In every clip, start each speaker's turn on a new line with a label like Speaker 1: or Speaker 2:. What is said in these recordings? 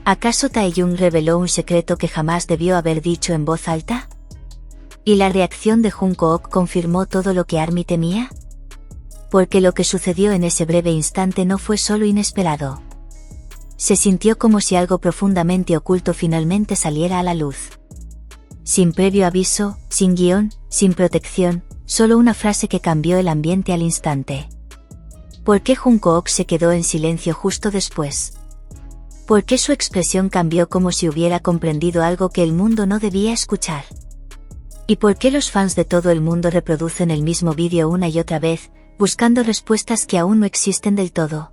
Speaker 1: ¿Acaso Taeyong reveló un secreto que jamás debió haber dicho en voz alta? ¿Y la reacción de Jungkook confirmó todo lo que ARMY temía? Porque lo que sucedió en ese breve instante no fue solo inesperado. Se sintió como si algo profundamente oculto finalmente saliera a la luz. Sin previo aviso, sin guión, sin protección, solo una frase que cambió el ambiente al instante. ¿Por qué Jungkook se quedó en silencio justo después? ¿Por qué su expresión cambió como si hubiera comprendido algo que el mundo no debía escuchar? ¿Y por qué los fans de todo el mundo reproducen el mismo vídeo una y otra vez, buscando respuestas que aún no existen del todo?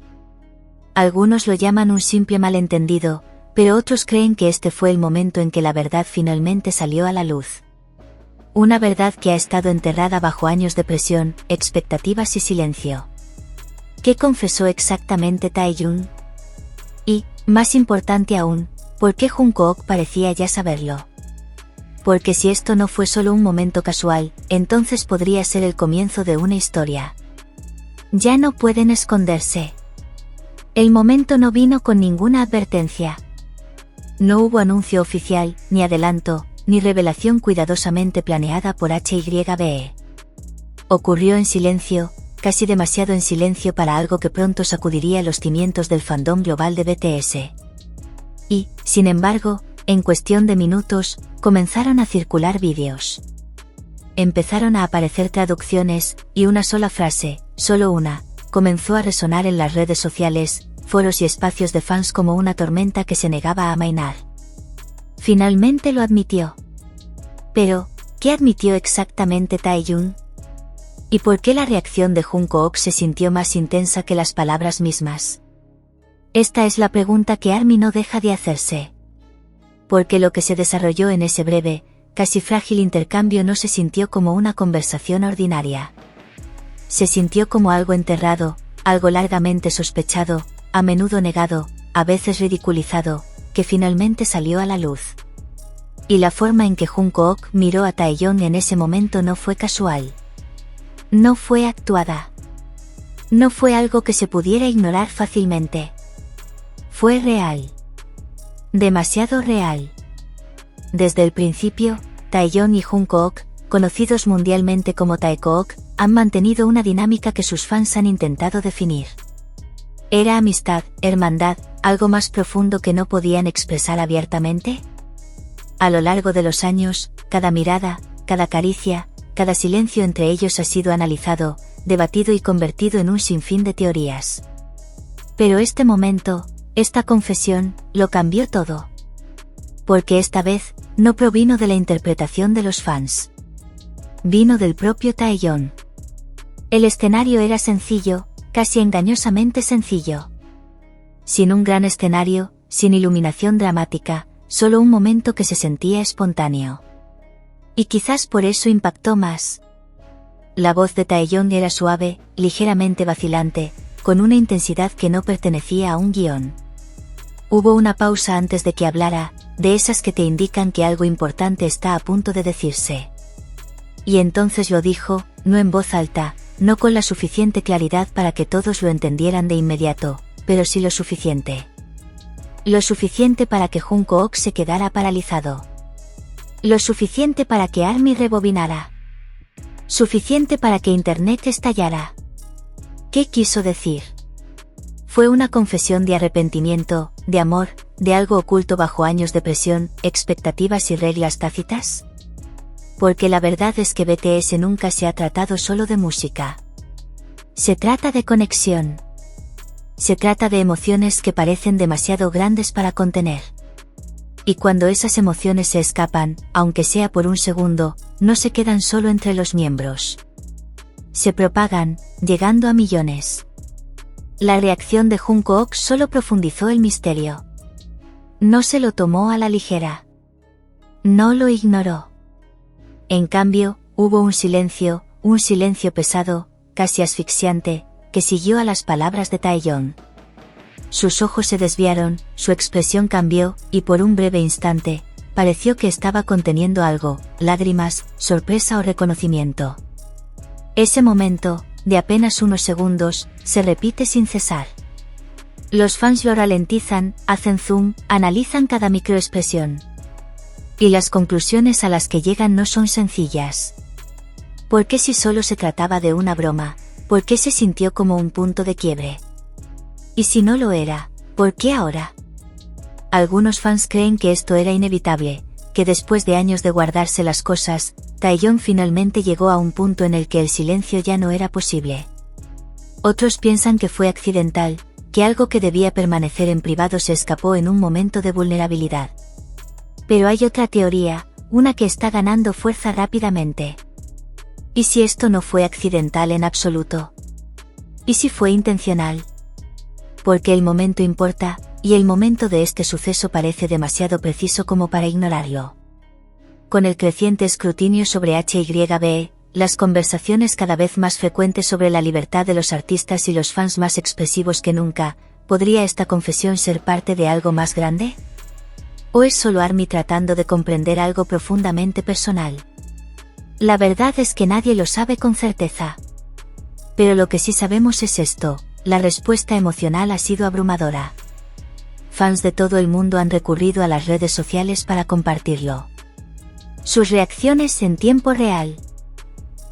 Speaker 1: Algunos lo llaman un simple malentendido, pero otros creen que este fue el momento en que la verdad finalmente salió a la luz. Una verdad que ha estado enterrada bajo años de presión, expectativas y silencio. ¿Qué confesó exactamente Taeyong? Y, más importante aún, ¿por qué Jungkook parecía ya saberlo? Porque si esto no fue solo un momento casual, entonces podría ser el comienzo de una historia. Ya no pueden esconderse. El momento no vino con ninguna advertencia. No hubo anuncio oficial, ni adelanto, ni revelación cuidadosamente planeada por HYBE. Ocurrió en silencio, casi demasiado en silencio para algo que pronto sacudiría los cimientos del fandom global de BTS. Y, sin embargo, en cuestión de minutos, comenzaron a circular vídeos. Empezaron a aparecer traducciones, y una sola frase, solo una, comenzó a resonar en las redes sociales, foros y espacios de fans como una tormenta que se negaba a amainar. Finalmente lo admitió. Pero, ¿qué admitió exactamente Taeyong? ¿Y por qué la reacción de Jungkook se sintió más intensa que las palabras mismas? Esta es la pregunta que ARMY no deja de hacerse. Porque lo que se desarrolló en ese breve, casi frágil intercambio no se sintió como una conversación ordinaria. Se sintió como algo enterrado, algo largamente sospechado, a menudo negado, a veces ridiculizado, que finalmente salió a la luz. Y la forma en que Jungkook miró a Taeyong en ese momento no fue casual. No fue actuada. No fue algo que se pudiera ignorar fácilmente. Fue real. Demasiado real. Desde el principio, Taeyong y Jungkook, conocidos mundialmente como Taekook, han mantenido una dinámica que sus fans han intentado definir. ¿Era amistad, hermandad, algo más profundo que no podían expresar abiertamente? A lo largo de los años, cada mirada, cada caricia, cada silencio entre ellos ha sido analizado, debatido y convertido en un sinfín de teorías. Pero este momento, esta confesión, lo cambió todo. Porque esta vez, no provino de la interpretación de los fans. Vino del propio Taeyong. El escenario era sencillo, casi engañosamente sencillo. Sin un gran escenario, sin iluminación dramática, solo un momento que se sentía espontáneo. Y quizás por eso impactó más. La voz de Taeyong era suave, ligeramente vacilante, con una intensidad que no pertenecía a un guión. Hubo una pausa antes de que hablara, de esas que te indican que algo importante está a punto de decirse. Y entonces lo dijo, no en voz alta, no con la suficiente claridad para que todos lo entendieran de inmediato, pero sí lo suficiente. Lo suficiente para que Jungkook se quedara paralizado. Lo suficiente para que ARMY rebobinara. Suficiente para que Internet estallara. ¿Qué quiso decir? Fue una confesión de arrepentimiento, de amor, de algo oculto bajo años de presión, expectativas y reglas tácitas. Porque la verdad es que BTS nunca se ha tratado solo de música. Se trata de conexión. Se trata de emociones que parecen demasiado grandes para contener. Y cuando esas emociones se escapan, aunque sea por un segundo, no se quedan solo entre los miembros. Se propagan, llegando a millones. La reacción de Jungkook solo profundizó el misterio. No se lo tomó a la ligera. No lo ignoró. En cambio, hubo un silencio pesado, casi asfixiante, que siguió a las palabras de Taeyong. Sus ojos se desviaron, su expresión cambió, y por un breve instante, pareció que estaba conteniendo algo, lágrimas, sorpresa o reconocimiento. Ese momento, de apenas unos segundos, se repite sin cesar. Los fans lo ralentizan, hacen zoom, analizan cada microexpresión. Y las conclusiones a las que llegan no son sencillas. ¿Por qué si solo se trataba de una broma? ¿Por qué se sintió como un punto de quiebre? Y si no lo era, ¿por qué ahora? Algunos fans creen que esto era inevitable, que después de años de guardarse las cosas, Taeyeon finalmente llegó a un punto en el que el silencio ya no era posible. Otros piensan que fue accidental, que algo que debía permanecer en privado se escapó en un momento de vulnerabilidad. Pero hay otra teoría, una que está ganando fuerza rápidamente. ¿Y si esto no fue accidental en absoluto? ¿Y si fue intencional? Porque el momento importa, y el momento de este suceso parece demasiado preciso como para ignorarlo. Con el creciente escrutinio sobre HYBE, las conversaciones cada vez más frecuentes sobre la libertad de los artistas y los fans más expresivos que nunca, ¿podría esta confesión ser parte de algo más grande? ¿O es solo ARMY tratando de comprender algo profundamente personal? La verdad es que nadie lo sabe con certeza. Pero lo que sí sabemos es esto, la respuesta emocional ha sido abrumadora. Fans de todo el mundo han recurrido a las redes sociales para compartirlo. Sus reacciones en tiempo real.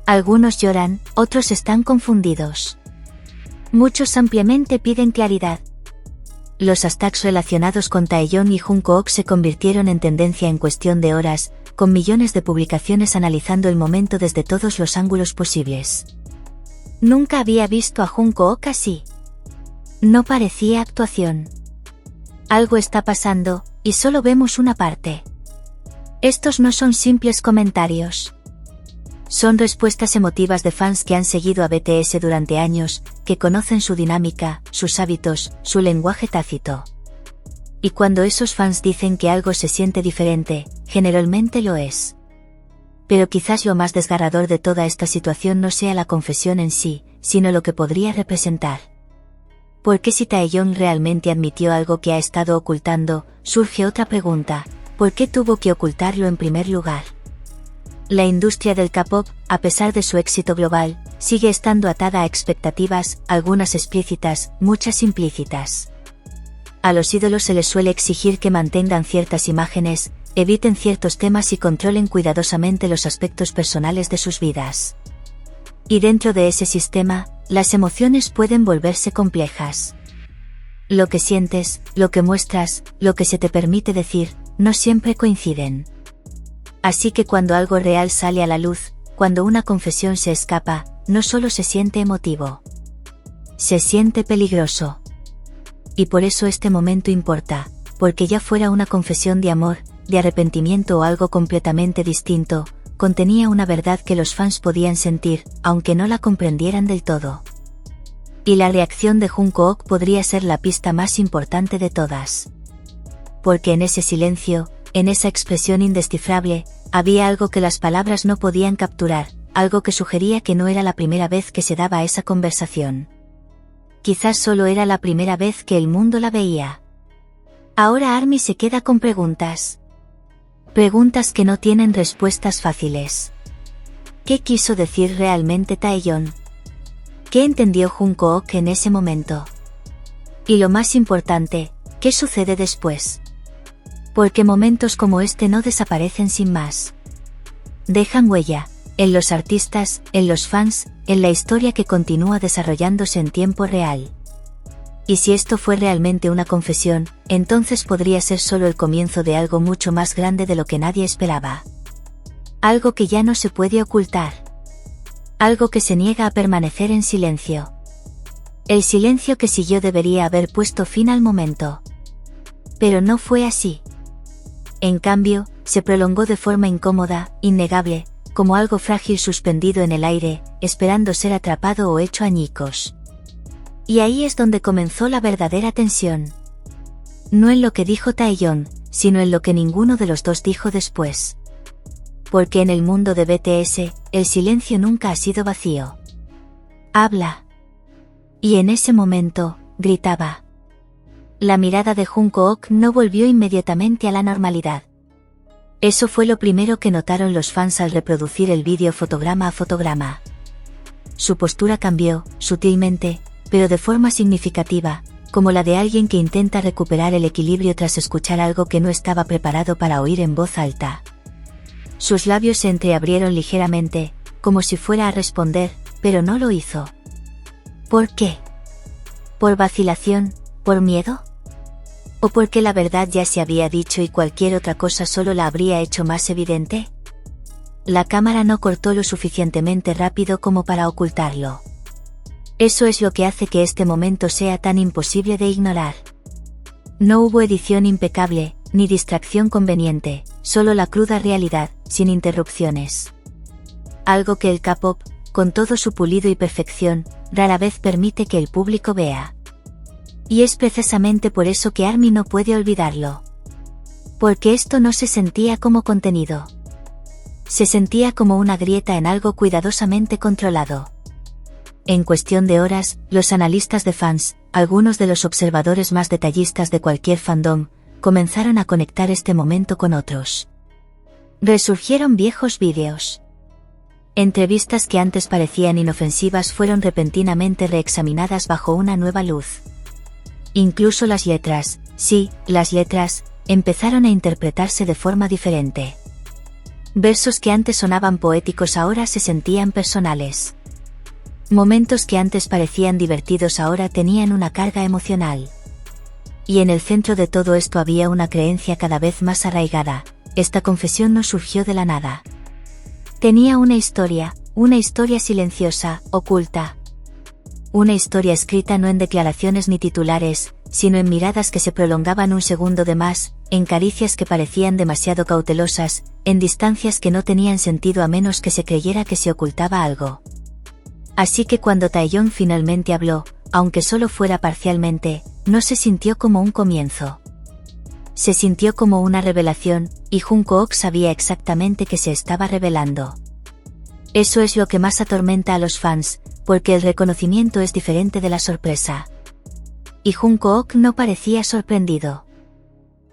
Speaker 1: Algunos lloran, otros están confundidos. Muchos ampliamente piden claridad. Los hashtags relacionados con Taeyeon y Jungkook se convirtieron en tendencia en cuestión de horas, con millones de publicaciones analizando el momento desde todos los ángulos posibles. Nunca había visto a Jungkook así. No parecía actuación. Algo está pasando, y solo vemos una parte. Estos no son simples comentarios. Son respuestas emotivas de fans que han seguido a BTS durante años, que conocen su dinámica, sus hábitos, su lenguaje tácito. Y cuando esos fans dicen que algo se siente diferente, generalmente lo es. Pero quizás lo más desgarrador de toda esta situación no sea la confesión en sí, sino lo que podría representar. Porque si Taeyeon realmente admitió algo que ha estado ocultando, surge otra pregunta: ¿por qué tuvo que ocultarlo en primer lugar? La industria del K-pop, a pesar de su éxito global, sigue estando atada a expectativas, algunas explícitas, muchas implícitas. A los ídolos se les suele exigir que mantengan ciertas imágenes, eviten ciertos temas y controlen cuidadosamente los aspectos personales de sus vidas. Y dentro de ese sistema, las emociones pueden volverse complejas. Lo que sientes, lo que muestras, lo que se te permite decir, no siempre coinciden. Así que cuando algo real sale a la luz, cuando una confesión se escapa, no solo se siente emotivo. Se siente peligroso. Y por eso este momento importa, porque ya fuera una confesión de amor, de arrepentimiento o algo completamente distinto, contenía una verdad que los fans podían sentir, aunque no la comprendieran del todo. Y la reacción de Jungkook podría ser la pista más importante de todas. Porque en ese silencio, en esa expresión indescifrable, había algo que las palabras no podían capturar, algo que sugería que no era la primera vez que se daba esa conversación. Quizás solo era la primera vez que el mundo la veía. Ahora ARMY se queda con preguntas. Preguntas que no tienen respuestas fáciles. ¿Qué quiso decir realmente Taeyeon? ¿Qué entendió Jungkook en ese momento? Y lo más importante, ¿qué sucede después? Porque momentos como este no desaparecen sin más. Dejan huella, en los artistas, en los fans, en la historia que continúa desarrollándose en tiempo real. Y si esto fue realmente una confesión, entonces podría ser solo el comienzo de algo mucho más grande de lo que nadie esperaba. Algo que ya no se puede ocultar. Algo que se niega a permanecer en silencio. El silencio que siguió debería haber puesto fin al momento. Pero no fue así. En cambio, se prolongó de forma incómoda, innegable, como algo frágil suspendido en el aire, esperando ser atrapado o hecho añicos. Y ahí es donde comenzó la verdadera tensión. No en lo que dijo Taeyeon, sino en lo que ninguno de los dos dijo después. Porque en el mundo de BTS, el silencio nunca ha sido vacío. Habla. Y en ese momento, gritaba. La mirada de Jungkook no volvió inmediatamente a la normalidad. Eso fue lo primero que notaron los fans al reproducir el vídeo fotograma a fotograma. Su postura cambió, sutilmente, pero de forma significativa, como la de alguien que intenta recuperar el equilibrio tras escuchar algo que no estaba preparado para oír en voz alta. Sus labios se entreabrieron ligeramente, como si fuera a responder, pero no lo hizo. ¿Por qué? ¿Por vacilación? ¿Por miedo? ¿O porque la verdad ya se había dicho y cualquier otra cosa solo la habría hecho más evidente? La cámara no cortó lo suficientemente rápido como para ocultarlo. Eso es lo que hace que este momento sea tan imposible de ignorar. No hubo edición impecable, ni distracción conveniente, solo la cruda realidad, sin interrupciones. Algo que el K-pop, con todo su pulido y perfección, rara vez permite que el público vea. Y es precisamente por eso que ARMY no puede olvidarlo. Porque esto no se sentía como contenido. Se sentía como una grieta en algo cuidadosamente controlado. En cuestión de horas, los analistas de fans, algunos de los observadores más detallistas de cualquier fandom, comenzaron a conectar este momento con otros. Resurgieron viejos vídeos. Entrevistas que antes parecían inofensivas fueron repentinamente reexaminadas bajo una nueva luz. Incluso las letras, sí, las letras, empezaron a interpretarse de forma diferente. Versos que antes sonaban poéticos ahora se sentían personales. Momentos que antes parecían divertidos ahora tenían una carga emocional. Y en el centro de todo esto había una creencia cada vez más arraigada: esta confesión no surgió de la nada. Tenía una historia silenciosa, oculta. Una historia escrita no en declaraciones ni titulares, sino en miradas que se prolongaban un segundo de más, en caricias que parecían demasiado cautelosas, en distancias que no tenían sentido a menos que se creyera que se ocultaba algo. Así que cuando Taeyeon finalmente habló, aunque solo fuera parcialmente, no se sintió como un comienzo. Se sintió como una revelación, y Jungkook sabía exactamente que se estaba revelando. Eso es lo que más atormenta a los fans, porque el reconocimiento es diferente de la sorpresa. Y Jungkook no parecía sorprendido.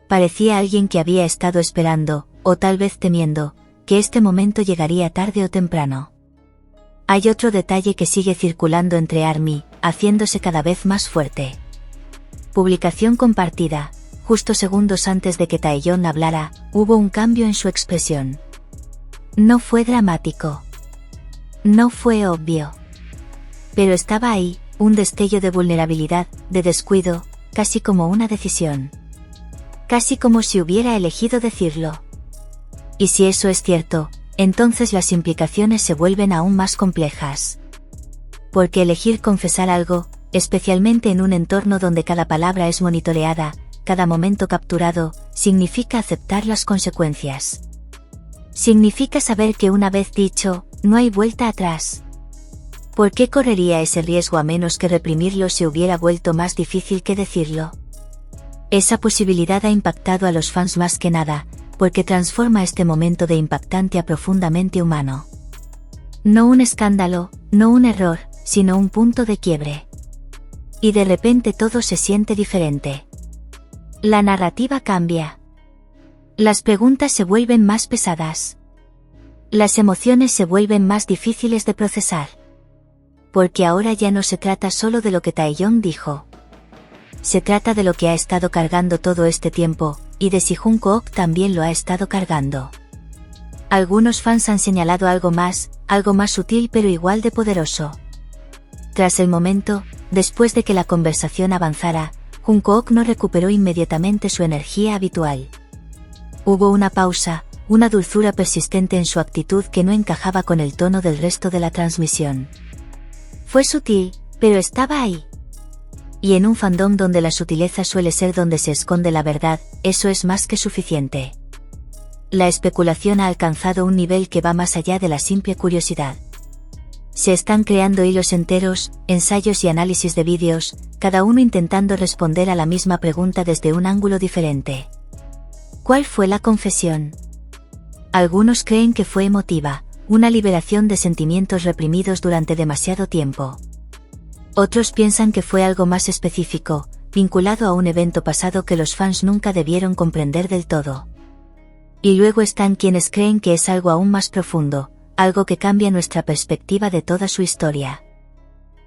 Speaker 1: Parecía alguien que había estado esperando, o tal vez temiendo, que este momento llegaría tarde o temprano. Hay otro detalle que sigue circulando entre ARMY, haciéndose cada vez más fuerte. Publicación compartida. Justo segundos antes de que Taeyeon hablara, hubo un cambio en su expresión. No fue dramático. No fue obvio. Pero estaba ahí, un destello de vulnerabilidad, de descuido, casi como una decisión. Casi como si hubiera elegido decirlo. Y si eso es cierto, entonces las implicaciones se vuelven aún más complejas. Porque elegir confesar algo, especialmente en un entorno donde cada palabra es monitoreada, cada momento capturado, significa aceptar las consecuencias. Significa saber que una vez dicho, no hay vuelta atrás. ¿Por qué correría ese riesgo a menos que reprimirlo se hubiera vuelto más difícil que decirlo? Esa posibilidad ha impactado a los fans más que nada, porque transforma este momento de impactante a profundamente humano. No un escándalo, no un error, sino un punto de quiebre. Y de repente todo se siente diferente. La narrativa cambia. Las preguntas se vuelven más pesadas. Las emociones se vuelven más difíciles de procesar. Porque ahora ya no se trata solo de lo que Taeyeon dijo. Se trata de lo que ha estado cargando todo este tiempo, y de si Jungkook también lo ha estado cargando. Algunos fans han señalado algo más sutil pero igual de poderoso. Tras el momento, después de que la conversación avanzara, Jungkook no recuperó inmediatamente su energía habitual. Hubo una pausa, una dulzura persistente en su actitud que no encajaba con el tono del resto de la transmisión. Fue sutil, pero estaba ahí. Y en un fandom donde la sutileza suele ser donde se esconde la verdad, eso es más que suficiente. La especulación ha alcanzado un nivel que va más allá de la simple curiosidad. Se están creando hilos enteros, ensayos y análisis de vídeos, cada uno intentando responder a la misma pregunta desde un ángulo diferente. ¿Cuál fue la confesión? Algunos creen que fue emotiva, una liberación de sentimientos reprimidos durante demasiado tiempo. Otros piensan que fue algo más específico, vinculado a un evento pasado que los fans nunca debieron comprender del todo. Y luego están quienes creen que es algo aún más profundo, algo que cambia nuestra perspectiva de toda su historia.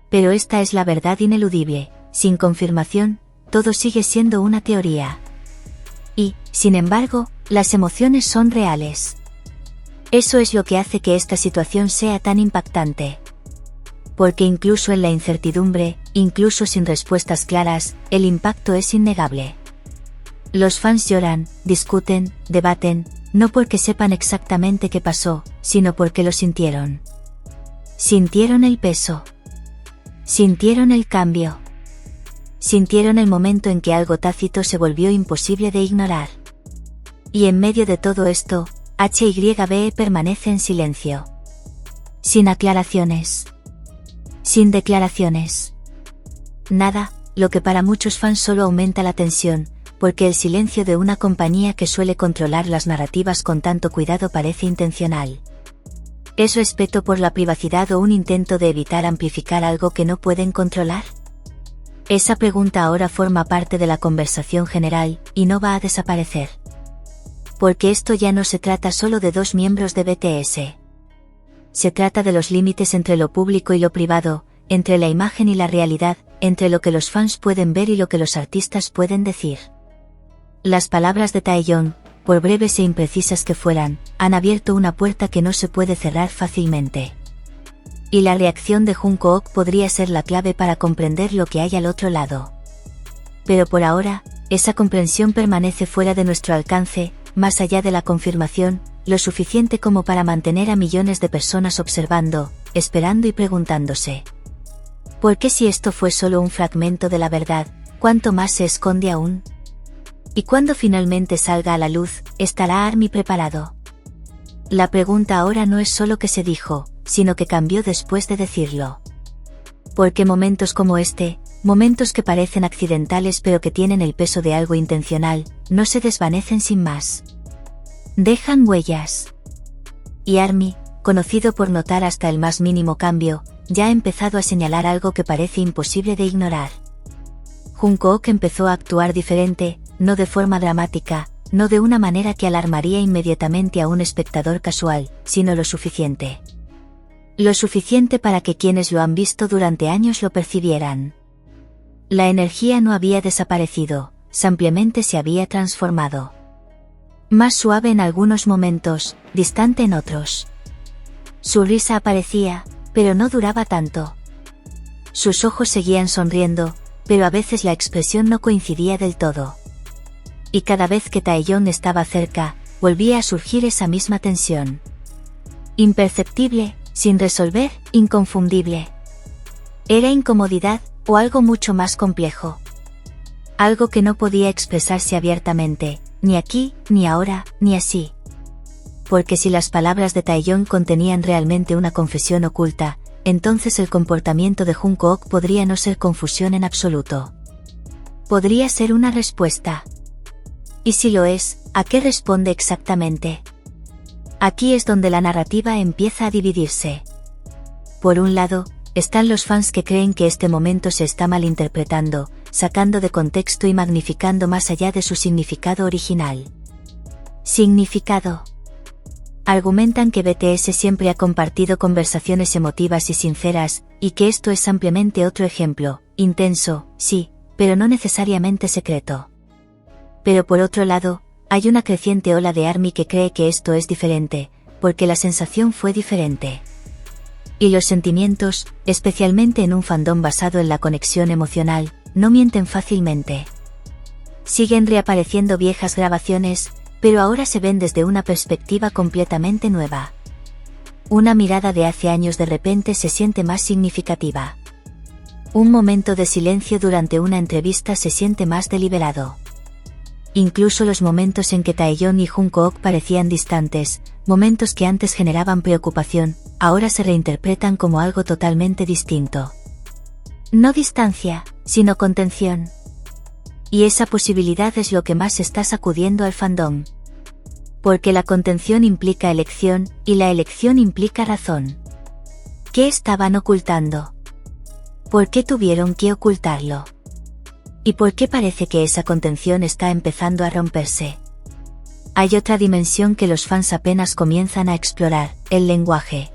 Speaker 1: Pero esta es la verdad ineludible, sin confirmación, todo sigue siendo una teoría. Y, sin embargo, las emociones son reales. Eso es lo que hace que esta situación sea tan impactante. Porque incluso en la incertidumbre, incluso sin respuestas claras, el impacto es innegable. Los fans lloran, discuten, debaten, no porque sepan exactamente qué pasó, sino porque lo sintieron. Sintieron el peso. Sintieron el cambio. Sintieron el momento en que algo tácito se volvió imposible de ignorar. Y en medio de todo esto, HYBE permanece en silencio. Sin aclaraciones. Sin declaraciones. Nada, lo que para muchos fans solo aumenta la tensión, porque el silencio de una compañía que suele controlar las narrativas con tanto cuidado parece intencional. ¿Es respeto por la privacidad o un intento de evitar amplificar algo que no pueden controlar? Esa pregunta ahora forma parte de la conversación general, y no va a desaparecer. Porque esto ya no se trata solo de dos miembros de BTS. Se trata de los límites entre lo público y lo privado, entre la imagen y la realidad, entre lo que los fans pueden ver y lo que los artistas pueden decir. Las palabras de Taeyeon, por breves e imprecisas que fueran, han abierto una puerta que no se puede cerrar fácilmente. Y la reacción de Jungkook podría ser la clave para comprender lo que hay al otro lado. Pero por ahora, esa comprensión permanece fuera de nuestro alcance, más allá de la confirmación, lo suficiente como para mantener a millones de personas observando, esperando y preguntándose. ¿Por qué si esto fue solo un fragmento de la verdad, cuánto más se esconde aún? Y cuando finalmente salga a la luz, ¿estará ARMY preparado? La pregunta ahora no es solo qué se dijo, sino que cambió después de decirlo. Porque momentos como este, momentos que parecen accidentales pero que tienen el peso de algo intencional, no se desvanecen sin más. Dejan huellas. Y ARMY, conocido por notar hasta el más mínimo cambio, ya ha empezado a señalar algo que parece imposible de ignorar. Jungkook empezó a actuar diferente, no de forma dramática, no de una manera que alarmaría inmediatamente a un espectador casual, sino lo suficiente. Lo suficiente para que quienes lo han visto durante años lo percibieran. La energía no había desaparecido, simplemente se había transformado. Más suave en algunos momentos, distante en otros. Su risa aparecía, pero no duraba tanto. Sus ojos seguían sonriendo, pero a veces la expresión no coincidía del todo. Y cada vez que Taeyeon estaba cerca, volvía a surgir esa misma tensión. Imperceptible, sin resolver, inconfundible. ¿Era incomodidad, o algo mucho más complejo? Algo que no podía expresarse abiertamente, ni aquí, ni ahora, ni así. Porque si las palabras de Taeyeon contenían realmente una confesión oculta, entonces el comportamiento de Jungkook podría no ser confusión en absoluto. Podría ser una respuesta. Y si lo es, ¿a qué responde exactamente? Aquí es donde la narrativa empieza a dividirse. Por un lado, están los fans que creen que este momento se está malinterpretando, sacando de contexto y magnificando más allá de su significado original. Significado. Argumentan que BTS siempre ha compartido conversaciones emotivas y sinceras, y que esto es ampliamente otro ejemplo, intenso, sí, pero no necesariamente secreto. Pero por otro lado, hay una creciente ola de ARMY que cree que esto es diferente, porque la sensación fue diferente. Y los sentimientos, especialmente en un fandom basado en la conexión emocional, no mienten fácilmente. Siguen reapareciendo viejas grabaciones, pero ahora se ven desde una perspectiva completamente nueva. Una mirada de hace años de repente se siente más significativa. Un momento de silencio durante una entrevista se siente más deliberado. Incluso los momentos en que Taeyeon y Jungkook parecían distantes, momentos que antes generaban preocupación, ahora se reinterpretan como algo totalmente distinto. No distancia, sino contención. Y esa posibilidad es lo que más está sacudiendo al fandom. Porque la contención implica elección, y la elección implica razón. ¿Qué estaban ocultando? ¿Por qué tuvieron que ocultarlo? ¿Y por qué parece que esa contención está empezando a romperse? Hay otra dimensión que los fans apenas comienzan a explorar, el lenguaje.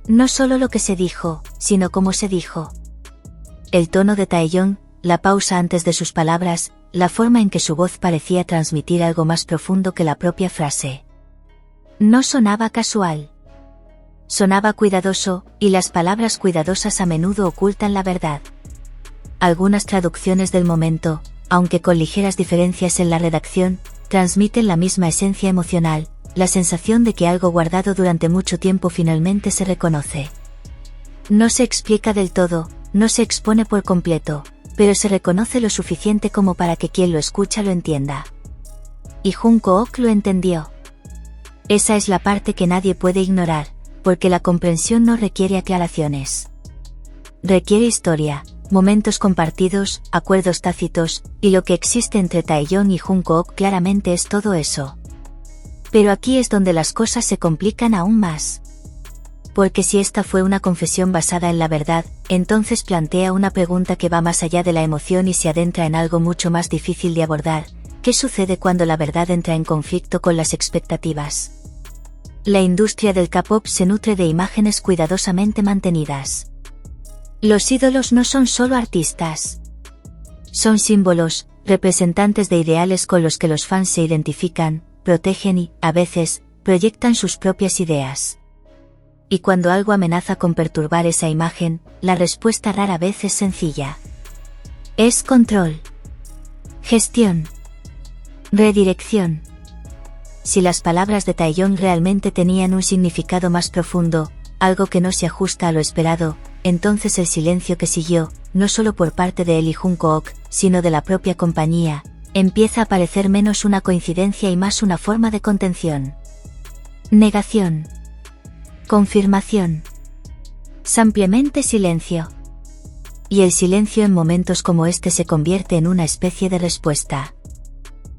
Speaker 1: No solo lo que se dijo, sino cómo se dijo. el tono de Taeyong, la pausa antes de sus palabras, la forma en que su voz parecía transmitir algo más profundo que la propia frase. No sonaba casual. Sonaba cuidadoso, y las palabras cuidadosas a menudo ocultan la verdad. Algunas traducciones del momento, aunque con ligeras diferencias en la redacción, transmiten la misma esencia emocional, la sensación de que algo guardado durante mucho tiempo finalmente se reconoce. No se explica del todo, no se expone por completo, pero se reconoce lo suficiente como para que quien lo escucha lo entienda. Y Junko Ok lo entendió. Esa es la parte que nadie puede ignorar, porque la comprensión no requiere aclaraciones. Requiere historia, momentos compartidos, acuerdos tácitos, y lo que existe entre Taeyong y Junko Ok claramente es todo eso. Pero aquí es donde las cosas se complican aún más. Porque si esta fue una confesión basada en la verdad, entonces plantea una pregunta que va más allá de la emoción y se adentra en algo mucho más difícil de abordar: ¿qué sucede cuando la verdad entra en conflicto con las expectativas? La industria del K-pop se nutre de imágenes cuidadosamente mantenidas. Los ídolos no son solo artistas. Son símbolos, representantes de ideales con los que los fans se identifican, protegen y, a veces, proyectan sus propias ideas. Y cuando algo amenaza con perturbar esa imagen, la respuesta rara vez es sencilla. Es control. Gestión. Redirección. Si las palabras de Taeyong realmente tenían un significado más profundo, algo que no se ajusta a lo esperado, entonces el silencio que siguió, no solo por parte de él y Junko Ok, sino de la propia compañía, empieza a parecer menos una coincidencia y más una forma de contención. Negación. Confirmación. Simplemente silencio. Y el silencio en momentos como este se convierte en una especie de respuesta.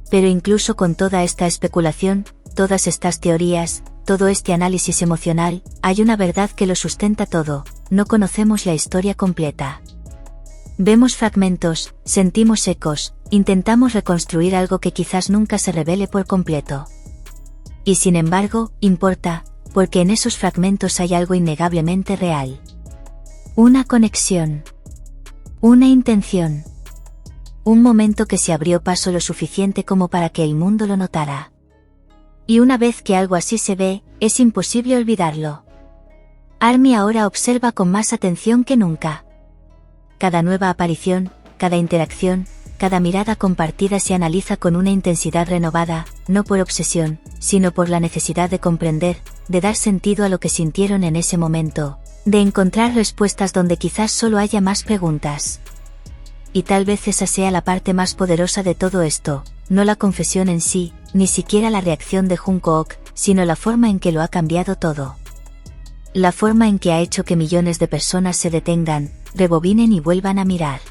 Speaker 1: Pero incluso con toda esta especulación, todas estas teorías, todo este análisis emocional, hay una verdad que lo sustenta todo: no conocemos la historia completa. Vemos fragmentos, sentimos ecos, intentamos reconstruir algo que quizás nunca se revele por completo. Y sin embargo, importa, porque en esos fragmentos hay algo innegablemente real. Una conexión. Una intención. Un momento que se abrió paso lo suficiente como para que el mundo lo notara. Y una vez que algo así se ve, es imposible olvidarlo. ARMY ahora observa con más atención que nunca. Cada nueva aparición, cada interacción, cada mirada compartida se analiza con una intensidad renovada, no por obsesión, sino por la necesidad de comprender, de dar sentido a lo que sintieron en ese momento, de encontrar respuestas donde quizás solo haya más preguntas. Y tal vez esa sea la parte más poderosa de todo esto, no la confesión en sí, ni siquiera la reacción de Junko Ok, sino la forma en que lo ha cambiado todo. La forma en que ha hecho que millones de personas se detengan, rebobinen y vuelvan a mirar.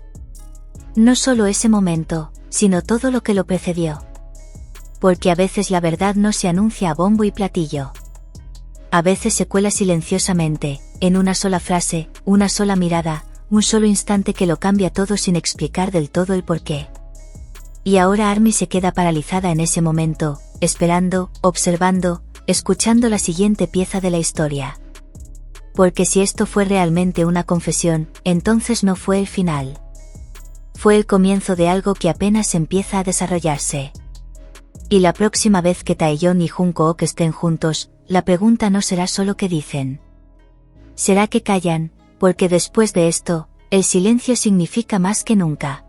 Speaker 1: No solo ese momento, sino todo lo que lo precedió. Porque a veces la verdad no se anuncia a bombo y platillo. A veces se cuela silenciosamente, en una sola frase, una sola mirada, un solo instante que lo cambia todo sin explicar del todo el porqué. Y ahora ARMY se queda paralizada en ese momento, esperando, observando, escuchando la siguiente pieza de la historia. Porque si esto fue realmente una confesión, entonces no fue el final. Fue el comienzo de algo que apenas empieza a desarrollarse. Y la próxima vez que Taeyong y Junko Ok estén juntos, la pregunta no será solo qué dicen. Será que callan, porque después de esto, el silencio significa más que nunca.